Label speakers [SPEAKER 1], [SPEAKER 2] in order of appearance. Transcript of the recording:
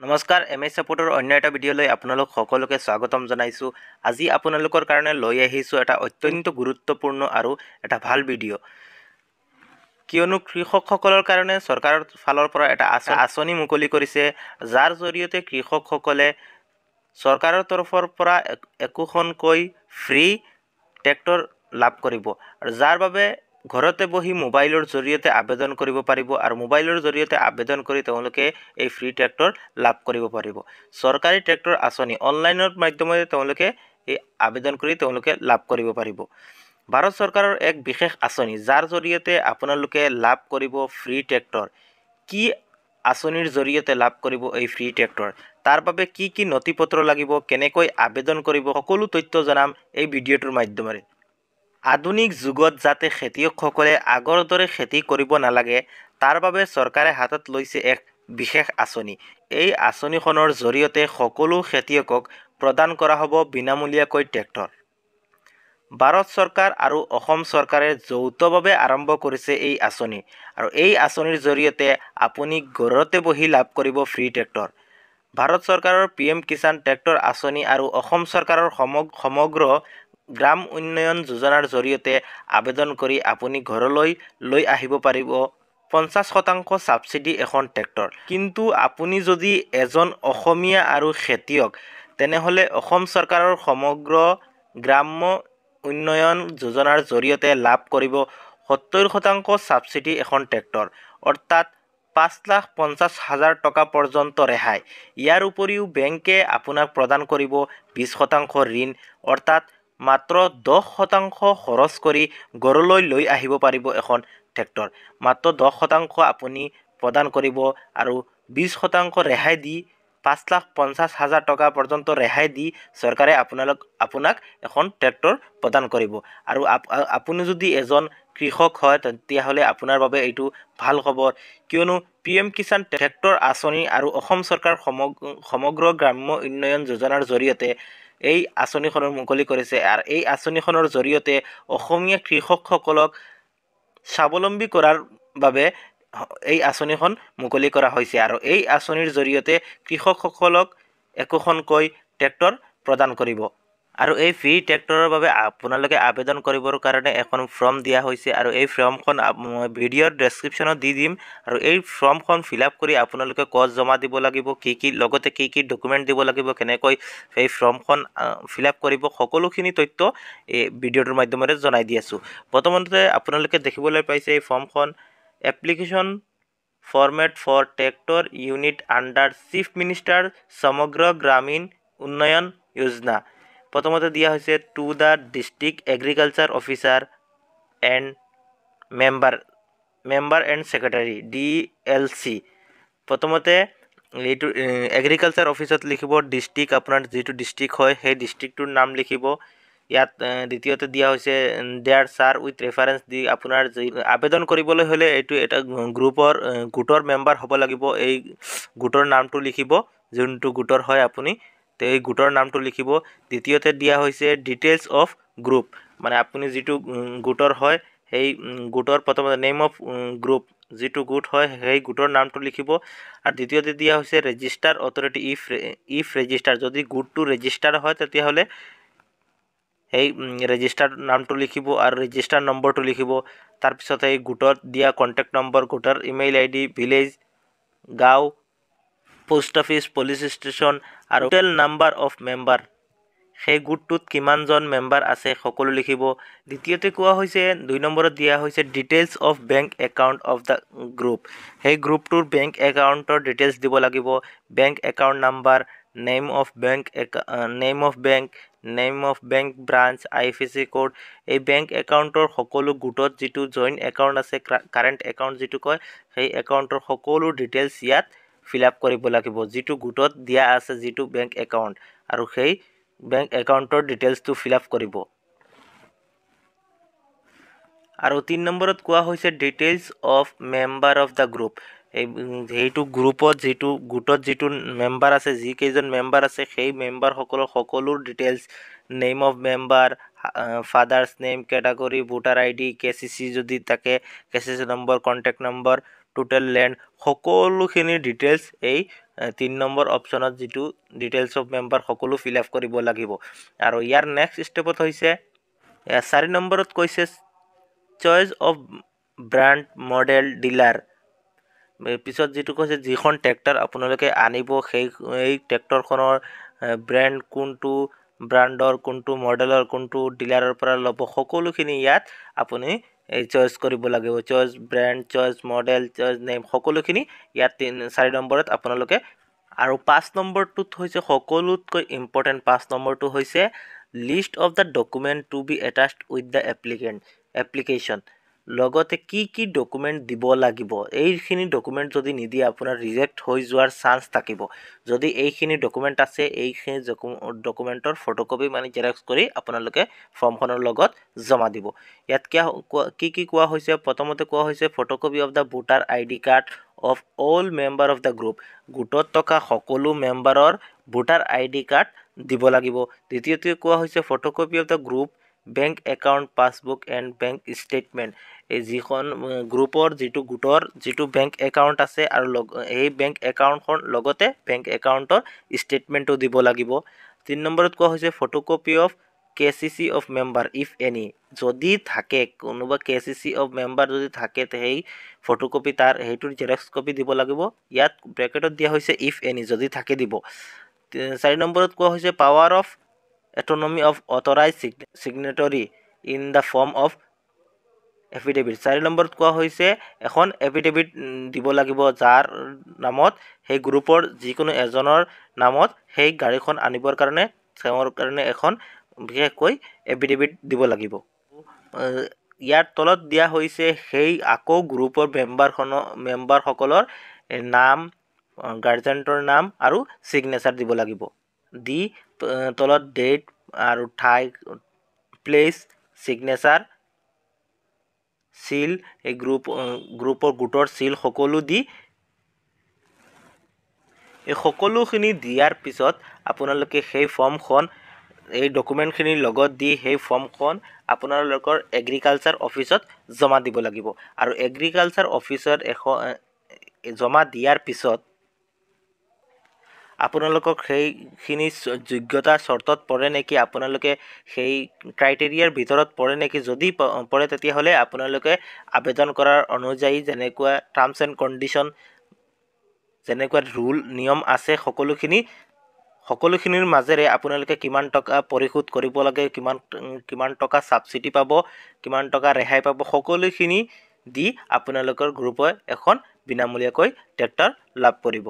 [SPEAKER 1] নমস্কাৰ এমএছ সাপোৰ্টৰ অন্য এটা ভিডিঅ'লৈ আপোনালোক সকলোকে স্বাগতম জনাইছোঁ। আজি আপোনালোকৰ কাৰণে লৈ আহিছোঁ এটা অত্যন্ত গুৰুত্বপূৰ্ণ আৰু এটা ভাল ভিডিঅ'। কিয়নো কৃষকসকলৰ কাৰণে চৰকাৰৰ ফালৰ পৰা এটা আঁচনি মুকলি কৰিছে, যাৰ জৰিয়তে কৃষকসকলে চৰকাৰৰ তৰফৰ পৰা একোখনকৈ ফ্ৰী ট্ৰেক্টৰ লাভ কৰিব, আৰু যাৰ বাবে ঘৰতে বহি মোবাইলৰ জৰিয়তে আবেদন কৰিব পাৰিব, আৰু মোবাইলৰ জৰিয়তে আবেদন কৰি তেওঁলোকে এই ফ্ৰী ট্ৰেক্টৰ লাভ কৰিব পাৰিব। চৰকাৰী ট্ৰেক্টৰ আঁচনি অনলাইনৰ মাধ্যমেৰে তেওঁলোকে এই আবেদন কৰি তেওঁলোকে লাভ কৰিব পাৰিব। ভাৰত চৰকাৰৰ এক বিশেষ আঁচনি, যাৰ জৰিয়তে আপোনালোকে লাভ কৰিব ফ্ৰী ট্ৰেক্টৰ। কি আঁচনিৰ জৰিয়তে লাভ কৰিব এই ফ্ৰী ট্ৰেক্টৰ, তাৰ বাবে কি কি নথি পত্ৰ লাগিব, কেনেকৈ আবেদন কৰিব, সকলো তথ্য জনাম এই ভিডিঅ'টোৰ মাধ্যমেৰে। আধুনিক যুগত যাতে খেতিয়কসকলে আগৰ দৰে খেতি কৰিব নালাগে, তাৰ বাবে চৰকাৰে হাতত লৈছে এক বিশেষ আঁচনি। এই আঁচনিখনৰ জৰিয়তে সকলো খেতিয়কক প্ৰদান কৰা হ'ব বিনামূলীয়াকৈ ট্ৰেক্টৰ। ভাৰত চৰকাৰ আৰু অসম চৰকাৰে যৌথভাৱে আৰম্ভ কৰিছে এই আঁচনি, আৰু এই আঁচনিৰ জৰিয়তে আপুনি ঘৰতে বহি লাভ কৰিব ফ্ৰী ট্ৰেক্টৰ। ভাৰত চৰকাৰৰ PM কিষাণ ট্ৰেক্টৰ আঁচনি আৰু অসম চৰকাৰৰ সমগ্ৰ গ্ৰাম উন্নয়ন যোজনাৰ জৰিয়তে আবেদন কৰি আপুনি ঘৰলৈ লৈ আহিব পাৰিব 50% ছাবচিডি এখন ট্ৰেক্টৰ। কিন্তু আপুনি যদি এজন অসমীয়া আৰু খেতিয়ক, তেনেহ'লে অসম চৰকাৰৰ সমগ্ৰ গ্ৰাম্য উন্নয়ন যোজনাৰ জৰিয়তে লাভ কৰিব 70% ছাবচিডি এখন ট্ৰেক্টৰ, অৰ্থাৎ 5,50,000 টকা পৰ্যন্ত ৰেহাই। ইয়াৰ উপৰিও বেংকে আপোনাক প্ৰদান কৰিব 20% ঋণ, অৰ্থাৎ মাত্ৰ 10% খৰচ কৰি ঘৰলৈ লৈ আহিব পাৰিব এখন ট্ৰেক্টৰ। মাত্ৰ 10% আপুনি প্ৰদান কৰিব আৰু 20% ৰেহাই দি 5,50,000 টকা পৰ্যন্ত ৰেহাই দি চৰকাৰে আপোনাক এখন ট্ৰেক্টৰ প্ৰদান কৰিব। আৰু আপুনি যদি এজন কৃষক হয়, তেতিয়াহ'লে আপোনাৰ বাবে এইটো ভাল খবৰ, কিয়নো PM কিষাণ ট্ৰেক্টৰ আঁচনি আৰু অসম চৰকাৰ সমগ্ৰ গ্ৰাম্য উন্নয়ন যোজনাৰ জৰিয়তে এই আঁচনিখনৰ মুকলি কৰিছে, আৰু এই আঁচনিখনৰ জৰিয়তে অসমীয়া কৃষকসকলক স্বাৱলম্বী কৰাৰ বাবে এই আঁচনিখন মুকলি কৰা হৈছে, আৰু এই আঁচনিৰ জৰিয়তে কৃষকসকলক একোখনকৈ ট্ৰেক্টৰ প্ৰদান কৰিব। আৰু এই ফ্ৰী ট্ৰেক্টৰৰ বাবে আপোনালোকে আবেদন কৰিবৰ কাৰণে এখন ফৰ্ম দিয়া হৈছে, আৰু এই ফৰ্মখন মই ভিডিঅ'ৰ ডেছক্ৰিপশ্যনত দি দিম। আৰু এই ফৰ্মখন ফিল আপ কৰি আপোনালোকে ক'ত জমা দিব লাগিব, লগতে কি কি ডকুমেণ্ট দিব লাগিব, কেনেকৈ এই ফৰ্মখন ফিল আপ কৰিব, সকলোখিনি তথ্য এই ভিডিঅ'টোৰ মাধ্যমেৰে জনাই দি আছোঁ। প্ৰথমতে আপোনালোকে দেখিবলৈ পাইছে এই ফৰ্মখন, application format for tractor unit under chief minister সমগ্ৰ গ্ৰামীণ উন্নয়ন যোজনা। প্ৰথমতে দিয়া হৈছে to the district agriculture officer and member and secretary DLC। প্ৰথমতে এইটো এগ্ৰিকালচাৰ অফিচত লিখিব ডিষ্ট্ৰিক্ট, আপোনাৰ যিটো ডিষ্ট্ৰিক্ট হয় সেই ডিষ্ট্ৰিক্টটোৰ নাম লিখিব। ইয়াত দ্বিতীয়তে দিয়া হৈছে দেয়াৰ ছাৰ উইথ ৰেফাৰেঞ্চ দি আপোনাৰ আবেদন কৰিবলৈ হ'লে এইটো এটা গোটৰ মেম্বাৰ হ'ব লাগিব। এই গোটৰ নামটো লিখিব, যোনটো গোটৰ হয় আপুনি, তো এই গোটৰ নামটো লিখিব। দ্বিতীয়তে দিয়া হৈছে ডিটেইলছ অফ গ্ৰুপ, মানে আপুনি যিটো গোটৰ হয় সেই গোটৰ প্ৰথমতে নেম অফ গ্ৰুপ, যিটো গোট হয় সেই গোটৰ নামটো লিখিব। আৰু দ্বিতীয়তে দিয়া হৈছে ৰেজিষ্টাৰ অথৰিটি, ইফ ৰেজিষ্টাৰ, যদি গোটটো ৰেজিষ্টাৰ হয় তেতিয়াহ'লে সেই ৰেজিষ্টাৰ নামটো লিখিব আৰু ৰেজিষ্টাৰ নম্বৰটো লিখিব। তাৰপিছত এই গোটত দিয়া কণ্টেক্ট নম্বৰ, গোটৰ ইমেইল ID, ভিলেজ, গাঁও, পোষ্ট অফিচ, পুলিচ ষ্টেচন আৰু টোটেল নাম্বাৰ অফ মেম্বাৰ, সেই গোটটোত কিমানজন মেম্বাৰ আছে সকলো লিখিব। দ্বিতীয়তে কোৱা হৈছে 2 নম্বৰত দিয়া হৈছে details of bank account of the group, সেই গ্ৰুপটোৰ বেংক একাউণ্টৰ ডিটেইলছ দিব লাগিব। Bank account number, name of bank branch, IFSC code, এই বেংক একাউণ্টৰ সকলো গোটত যিটো জইণ্ট একাউণ্ট আছে, কাৰেণ্ট একাউণ্ট যিটো কয়, সেই একাউণ্টৰ সকলো ডিটেইলছ ইয়াত ফিল আপ কৰিব লাগিব, যিটো গোটত দিয়া আছে যিটো বেংক একাউণ্ট, আৰু সেই বেংক একাউণ্টৰ ডিটেইলছটো ফিল আপ কৰিব। আৰু 3 নম্বৰত কোৱা হৈছে details of member of the group, সেইটো গোটত যিটো মেম্বাৰ আছে, যিকেইজন মেম্বাৰ আছে সেই মেম্বাৰসকলৰ সকলো details, name of member, father's name, category, voter ID, KCC যদি থাকে, KCC number, contact number, total land, সকলোখিনি ডিটেইলছ এই 3 নম্বৰ অপশ্যনত যেটো ডিটেইলছ অফ মেম্বাৰ সকলো ফিল আপ কৰিব লাগিব আৰু ইয়াৰ নেক্সট ষ্টেপত হৈছে 4 নম্বৰত কৈছে choice of brand model dealer পিছত যেটো কৈছে যিখন ট্ৰেক্টৰ আপোনালোকে আনিব সেই ট্ৰেক্টৰখনৰ ব্ৰ্যান্ড কোনটো ব্ৰ্যান্ডৰ কোনটো মডেলৰ কোনটো ডিলাৰৰ পৰা ল'ব সকলোখিনি ইয়াত আপুনি এই চয়েস কৰিব লাগিব choice brand choice model choice name সকলোখিনি ইয়াত 4 নম্বৰত আপোনালোকে আৰু 5 নম্বৰটোত হৈছে সকলোতকৈ ইম্পৰ্টেন্ট 5 নম্বৰটো হৈছে list of the document to be attached with the application লগতে কি ডকুমেন্ট দিব লাগিব এইখিনি ডকুমেন্ট যদি নিদিয়ে আপোনাৰ ৰিজেক্ট হৈ যোৱাৰ চান্স থাকিব যদি এইখিনি ডকুমেন্ট আছে এইখিনি ডকুমেন্টৰ ফটোকপি মানে জেৰক্স কৰি আপোনালোকে ফৰ্মখনৰ লগত জমা দিব ইয়াত কি কোৱা হৈছে প্ৰথমতে কোৱা হৈছে photocopy of da voter ID card of all member of the group গোটত থকা সকলো মেম্বাৰৰ ভোটাৰ আইডি কাৰ্ড দিব লাগিব দ্বিতীয়তে কোৱা হৈছে photocopy of the group bank account passbook and bank statement এই যিখন গ্ৰুপৰ যেটো গুটৰ যেটো বেংক একাউন্ট আছে আৰু এই বেংক একাউন্টখন লগতে বেংক একাউন্টৰ স্টেটমেন্টও দিব লাগিব 3 নম্বৰত কোৱা হৈছে photocopy of KCC of member if any যদি থাকে কোনোবা কেচিচি অফ মেম্বাৰ যদি থাকে সেই ফটোকপি তাৰ হেইটোৰ জেৰক্স কপি দিব লাগিব ইয়াত ব্ৰেকেটত দিয়া হৈছে ইফ এনি যদি থাকে দিব 4 নম্বৰত কোৱা হৈছে power of autonomy of authorized signatory in the form of affidavit 4 নম্বৰত কোৱা হৈছে এখন এফিডেভিট দিব লাগিব যাৰ নামত সেই গ্ৰুপৰ যিকোনো এজনৰ নামত সেই গাড়ীখন আনিবৰ কাৰণে তেওঁৰ কাৰণে এখন বিশেষকৈ এফিডেভিট দিব লাগিব ইয়াৰ তলত দিয়া হৈছে সেই আকৌ গ্ৰুপৰ মেম্বাৰ সকলৰ নাম গাৰ্জেন্টৰ নাম আৰু সিগনেচাৰ দিব লাগিব দি তলত ডেট আৰু ঠাই প্লেস সিগনেচাৰ সিল এই গ্ৰুপৰ গুটৰ সিল সকলো দি এই সকলোখিনি দিয়াৰ পিছত আপোনালোকে সেই ফৰ্মখন এই ডকুমেন্টখিনি লগত দি সেই ফৰ্মখন আপোনালোকৰ এগ্ৰিকালচাৰ অফিচত জমা দিব লাগিব আৰু এগ্ৰিকালচাৰ অফিচত জমা দিয়াৰ পিছত আপোনালোকক সেইখিনি যোগ্যতা শৰ্তত পৰে নেকি আপোনালোকে সেই ক্ৰাইটেৰিয়াৰ ভিতৰত পৰে নেকি যদি পৰে তেতিয়া হলে আপোনালোকে আবেদন কৰাৰ অনুযায়ী যেনেকুৱা টাৰ্মছ এণ্ড কন্ডিশন যেনেকুৱা ৰুল নিয়ম আছে সকলোখিনিৰ মাজেৰে আপোনালোকে কিমান টকা পৰিশোধ কৰিব লাগে কিমান টকা সাবসিডি পাব কিমান টকা ৰেহাই পাব সকলোখিনি দি আপোনালোকৰ গ্ৰুপে এখন বিনামূলীয়াকৈ ট্ৰেক্টৰ লাভ কৰিব